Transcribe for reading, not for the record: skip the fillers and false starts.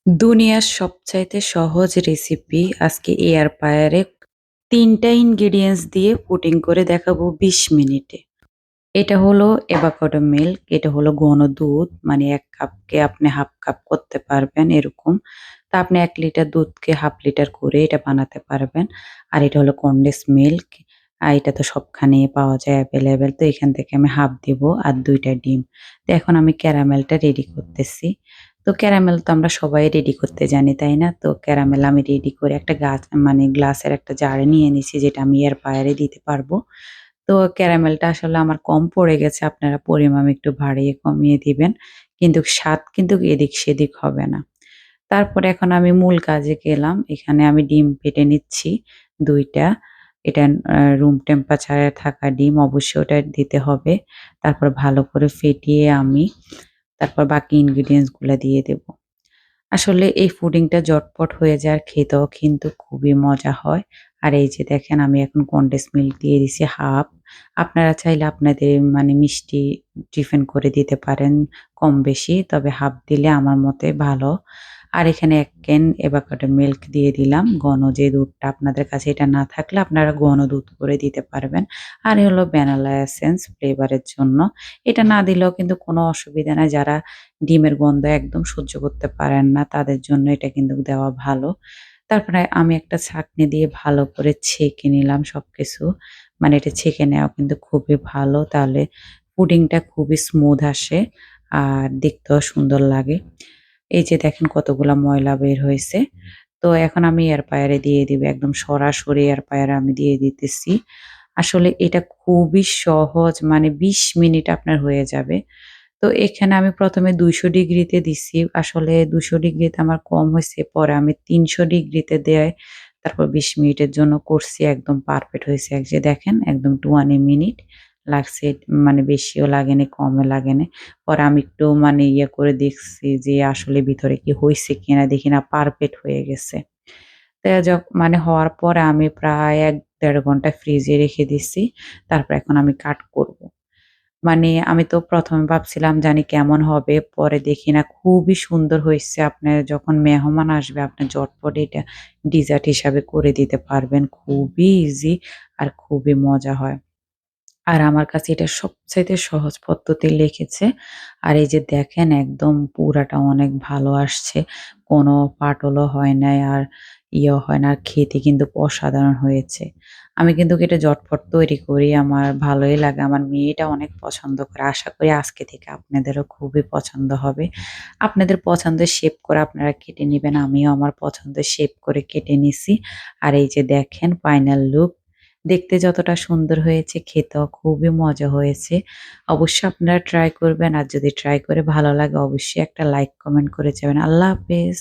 দুনিয়ার সবচাইতে সহজ রেসিপি আজকে এয়ার ফ্রায়ারে ৩ টা ইনগ্রিডিয়েন্টস দিয়ে পুডিং করে দেখাবো ২০ মিনিটে। এটা হলো এভাকাডো মিল্ক, এটা হলো ঘন দুধ মানে ১ কাপকে আপনি ১/২ কাপ করতে পারবেন এরকম। তো আপনি ১ লিটার দুধকে ১/২ লিটার করে এটা বানাতে পারবেন। আর এটা হলো কনডেন্স মিল্ক। এটা তো সবখানেই পাওয়া যায় এভেইলেবল। তো এখান থেকে আমি ১/২ দিব আর ২ টা ডিম। তো এখন আমি ক্যারামেলটা রেডি করতেছি। তো ক্যারামেল তো আমরা সবাই রেডি করতে জানি, তাই না? তো ক্যারামেল আমি রেডি করে একটা মানে গ্লাসের একটা জারে নিয়ে নিছি যেটা আমি এয়ার ফ্রায়ারে দিতে পারবো। তো ক্যারামেলটা আসলে আমার কম পড়ে গেছে। আপনারা পরিমাণ একটু বাড়িয়ে কমিয়ে দিবেন। কিন্তু স্বাদ কিন্তু এদিক-সেদিক হবে না। তারপরে এখন আমি মূল কাজে গেলাম। এখানে আমি ডিম ফেটে নিচ্ছি ২ টা। এটা রুম টেম্পারেচার এ থাকা ডিম অবশ্যই ওটা দিতে হবে। তারপর ভালো করে ফেটিয়ে আমি তারপর বাকি ইনগ্রিডিয়েন্টস গুলা দিয়ে দেব। আসলে এই পুডিংটা জটপট হয়ে যায় আর খেতেও কিন্তু খুবই মজা হয়। আর এই যে দেখেন আমি এখন কনডেন্স মিল্ক দিয়ে দিছি 1/2। আপনারা চাইলে আপনাদের মানে মিষ্টি ডিফারেন্ট করে দিতে পারেন কম বেশি। তবে 1/2 দিলে আমার মতে ভালো। আর এখানে ১ ক্যান এভাকাডো মিল্ক দিয়ে দিলাম। ঘন যে দুধটা আপনাদের কাছে এটা না থাকলে আপনারা ঘন দুধ করে দিতে পারবেন। আর এ হলো ভ্যানিলা এসেন্স ফ্লেভারের জন্য। এটা না দিলেও কিন্তু কোনো অসুবিধা নাই। যারা ডিমের গন্ধ একদম সহ্য করতে পারেন না, তাদের জন্য এটা কিন্তু দেওয়া ভালো। তারপরে আমি একটা ছাঁকনি দিয়ে ভালো করে ছেঁকে নিলাম সবকিছু। মানে এটা ছেঁকে নেওয়া কিন্তু খুবই ভালো। তাহলে পুডিংটা খুবই স্মুথ আসে আর দেখতেও সুন্দর লাগে। এই যে দেখেন কতগুলা ময়লা বের হইছে। তো এখন আমি এয়ার ফ্রায়ারে দিয়ে দিব। একদম সরাসরি এয়ার ফ্রায়ারে আমি দিয়ে দিতেছি। আসলে এটা খুবই সহজ মানে ২০ মিনিট আপনার হয়ে যাবে। তো এখানে আমি ১ম এ ২০০ ডিগ্রিতে দিছি। আসলে ২০০ ডিগ্রিতে আমার কম হইছে। পরে আমি ৩০০ ডিগ্রিতে দেয় তারপর ২০ মিনিটের জন্য করছি। একদম পারফেক্ট হইছে। এই যে দেখেন একদম 20 মিনিট লাগছে। মানে বেশিও লাগেনি, কমও লাগেনি। পরে আমি একটু মানে ইয়ে করে দেখছি যে আসলে ভিতরে কি হইছে কিনা দেখি না পারফেক্ট হয়ে গেছে। তো মানে হওয়ার পরে আমি প্রায় ১-১.৫ ঘন্টা ফ্রিজে রেখে দিছি। তারপর এখন আমি কাট করব। মানে আমি তো ১ম এ ভাবছিলাম জানি কেমন হবে। পরে দেখি না খুবই সুন্দর হইছে। আপনার যখন মেহমান আসবে আপনি ঝটপট এটা ডিজার্ট হিসাবে করে দিতে পারবেন। খুবই ইজি আর খুবই মজা হয়। আর আমার কাছে এটা সবচাইতে সহজ পদ্ধতি লেগেছে। আর এই যে দেখেন একদম পুরাটা অনেক ভালো আসছে। কোনো ফাটলও হয় নাই আর ইয়েও হয় না। আর খেতে কিন্তু অসাধারণ হয়েছে। আমি কিন্তু এটা ঝটপট তৈরি করি। আমার ভালোই লাগে। আমার মেয়েটা অনেক পছন্দ করে। আশা করি আজকে থেকে আপনাদেরও খুবই পছন্দ হবে। আপনাদের পছন্দের শেপ করে আপনারা কেটে নিবেন। আমিও আমার পছন্দের শেপ করে কেটে নিছি। আর এই যে দেখেন ফাইনাল লুক। দেখতে যতটা সুন্দর হয়েছে খেতেও খুবই মজা হয়েছে। অবশ্যই আপনারা ট্রাই করবেন। আর যদি ট্রাই করে ভালো লাগে অবশ্যই একটা লাইক কমেন্ট করে যাবেন। আল্লাহ হাফেজ।